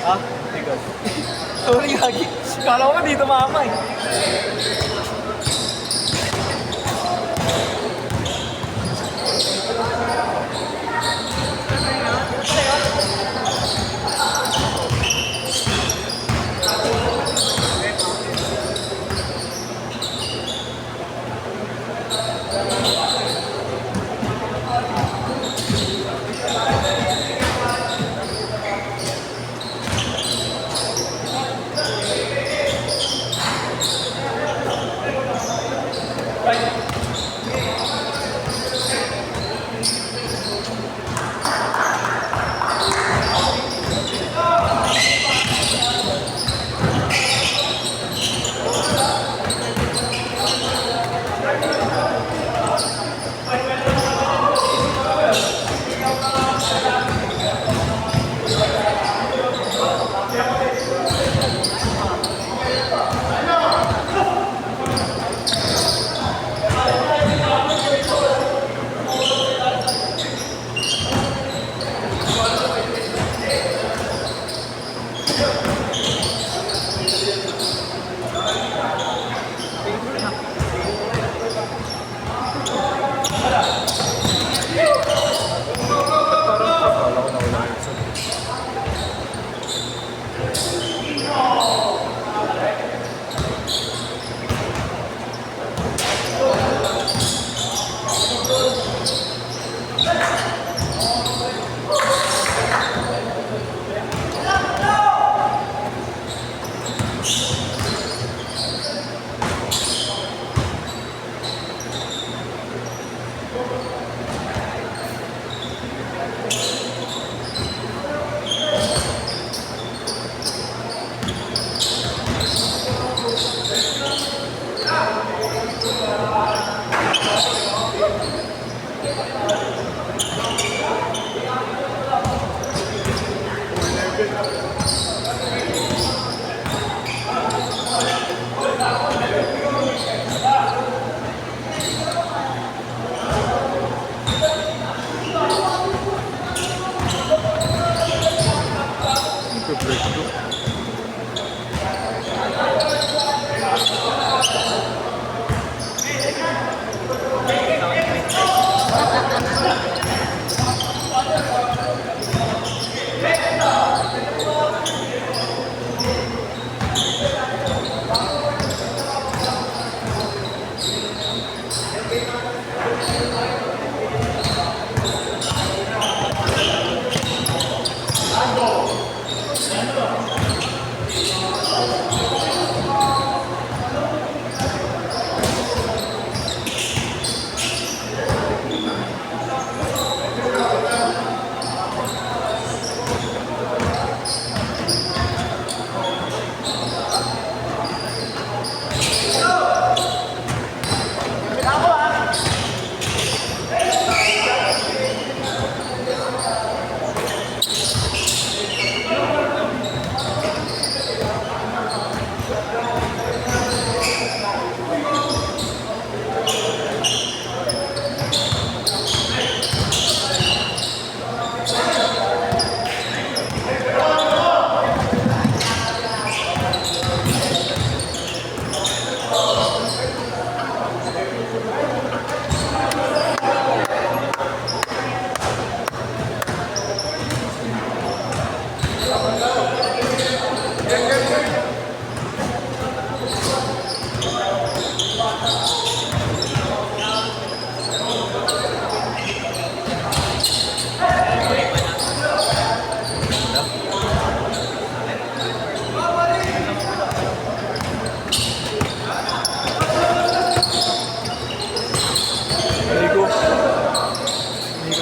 Ah, ikaw. Sorry, Gagi. Kala ko dito mama eh.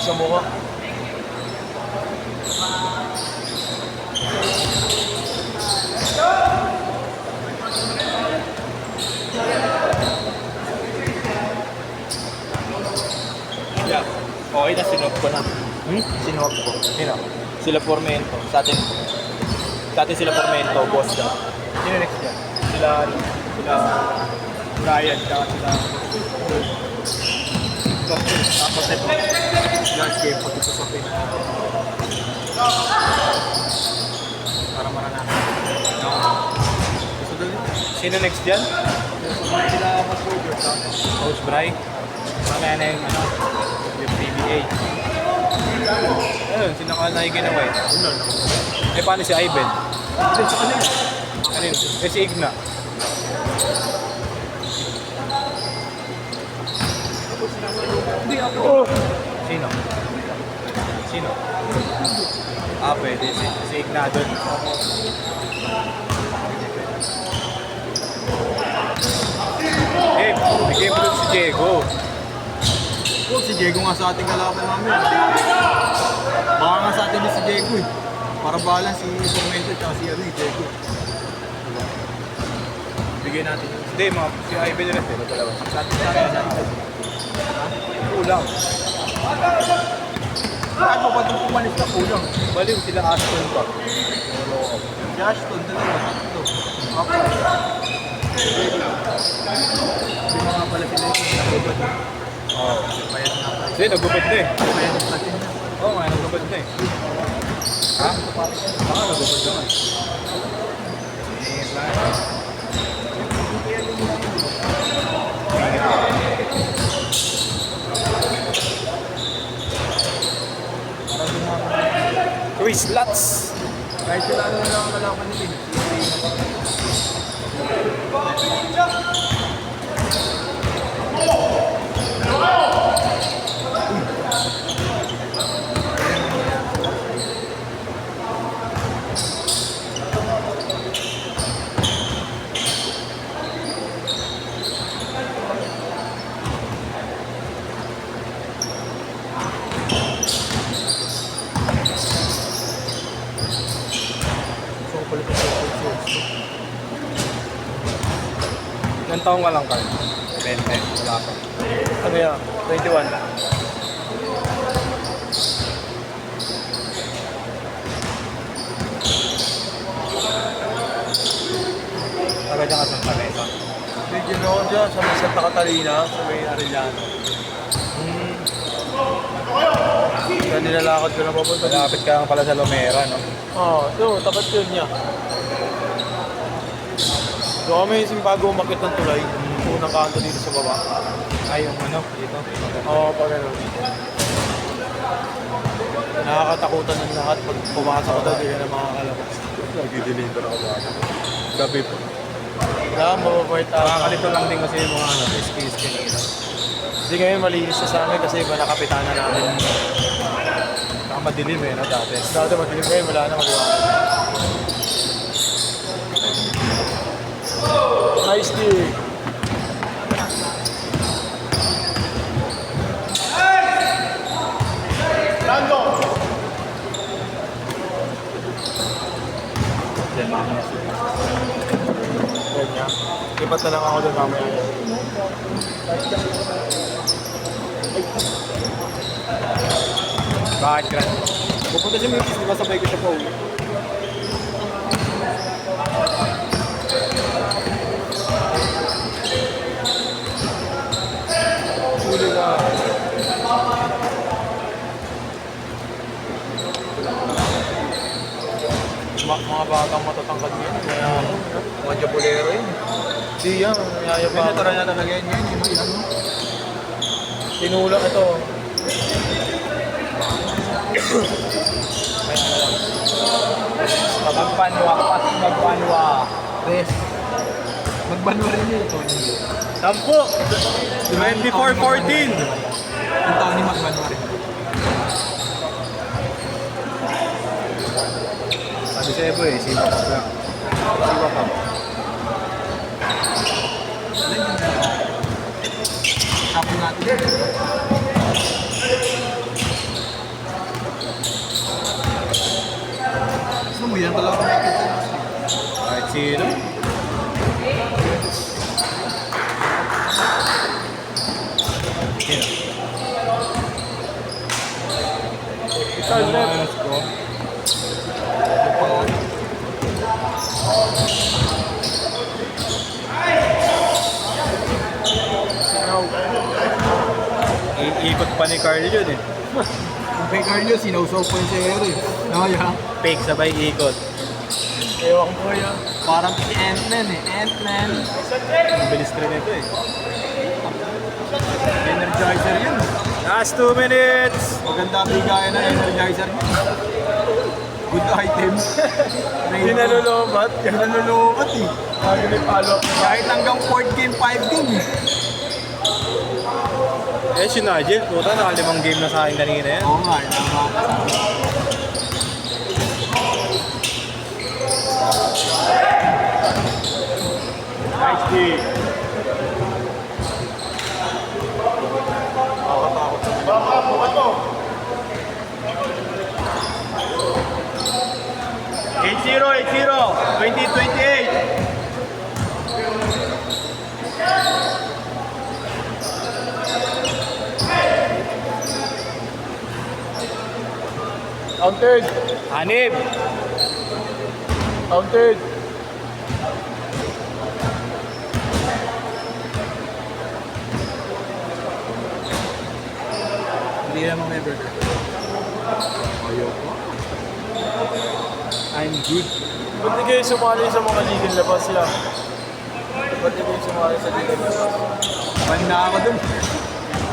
Sa mukha. Yeah. Okay na, sinuwag ko na. Sinuwag ko. Sino? Sila Formento. Sa atin sila Formento, boss ka. Sino next dyan? Sila Brian, saka sila tapos ito last game pag ito sa pin para para maranasan. Gusto daw yun. Sino next dyan? Sila mag-burger sa akin. Coach Bry. Mamaya na yung ano, yung PBA. Ayun, sino ka nakikita na white? Ano na? Eh, paano si Ivan? Kasi sa kanila. Ano yun? Eh, si Igna. Hindi ako. Oh! Sino? Sino? Ah, pwede. Si Igna doon. Eh, nag-game doon si Diego. Oh, si Diego nga sa ating kalaban namin. Baka nga sa atin din si Diego eh. Para balance si Formento at si Diego. Bigyan natin yun. Hindi, mga si Ivan rin. Pero dalawa. Sa atin sa akin. Kulang. Bakit pa ba itong pumalis na kulang? Baliw sila Aston pa. Si Ashton, dalawa, tatlo. Apat. Hindi mo nga pala sila yung nagubad. Oo. Bayad na pala. Hindi, nagupit na eh. Bayad na pala sila. Oo, nga, nagupit na eh. Ha? Oo, nagupit naman. Chris Lutz. Kahit sila ano na lang ang kalaban nila. So, pala ito sa Ilang taong ka lang, Carl? 20. Wala pa. Ano yan? 21. Taga dyan ka sa Panesa. Medyo ako dyan sa may Santa Catalina, sa may Arellano. Kaya nilalakad ko na papunta. Malapit ka lang pala sa Lomera, no? Oo, ito, tapat yun niya. So kami yung bago umakit ng tulay, unang kanto dito sa baba. Ay, yung ano, dito. Oo, pag ano. Nakakatakutan ng lahat pag pumasok ko daw, di ka na makakalabas. Nag-deliver ako ba? Gabi po. Wala, mababait ako. Nakakalito lang din kasi yung mga ano, skis kanina. Hindi ngayon malinis na sa amin kasi iba nakapitana namin. Saka madilim eh, no, dati. Dati madilim ngayon, wala na maliwanag. Nice dig. Lando! Ganyan. Lipat na lang ako doon mamaya. Bakit, Gran? Pupunta siya Memphis, di ba sabay ko siya pa uwi? Huli ka. Mga batang matatangkad yan. Kaya Mga Jabulero yun. di yan. Yaya pa. Natara na talaga yun, yung ano. Tinulak ito. Magpanwa, magpanwa. Res. Magbanwa rin yun ito. 10! 24-14! Yung taon ni Magbanwa rin. Sabi sa Ebo eh, siwa pa lang. Siwa pa. Tapon natin. Gusto mo yan talaga makikita. Kahit sino. Charles Rep. Let's go. Sinaw. Iikot pa ni Carl yun eh. Kung kay Carlo, sinausaw po yung si Ero eh. Naya. Fake sabay ikot. Ewan ko yun. Parang si Ant-Man eh. Ant-Man. Ang bilis rin ito eh. Energizer yun. Last 2 minutes. Maganda bigayan na energizer yun. Good items. Hindi nalulubat. Nanulubat eh. May follow-up. Kahit hanggang 4 game, 5 game eh. Eh, si Nigel, puta, naka 5 game na sa akin kanina yan. Oo nga, nakakasama. Nice D. Nakakatakot sa mga. 8-0, 2028. Counted. Hanib. Counted. Hindi naman may burger. Ayoko. I'm good. Ba't di kayo sumali sa mga ligang labas sila? Ba't di kayo sumali sa ligang labas? Man na ako dun.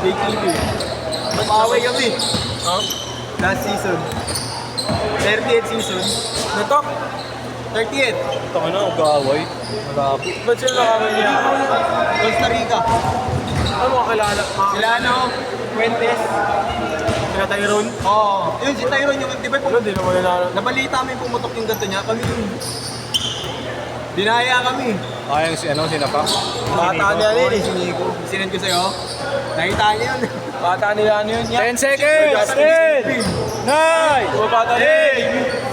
Take TV. Pumaway kami. Ha? Last season. 30th season. Natok? 30th. Taka na, mag-aaway. Malapit. Ba't sila nakakanya? Costa Rica. Ano mga kilala? Sila ano? Fuentes. Sila Tyrone? Oo. Yun, si Tyron yung, di ba Wala, di naman nila. nabalita kami pumutok yung ganito niya. Kami yun. Dinaya kami. Ay, si ano, sinapa? Bata niya rin eh, si Nico. Sinend ko sa'yo. Nakita niya yun. Bata nila ano yun? 10 seconds! 10! 9! 8!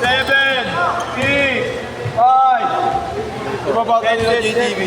7! 6! 5! Ibabata nila JTV.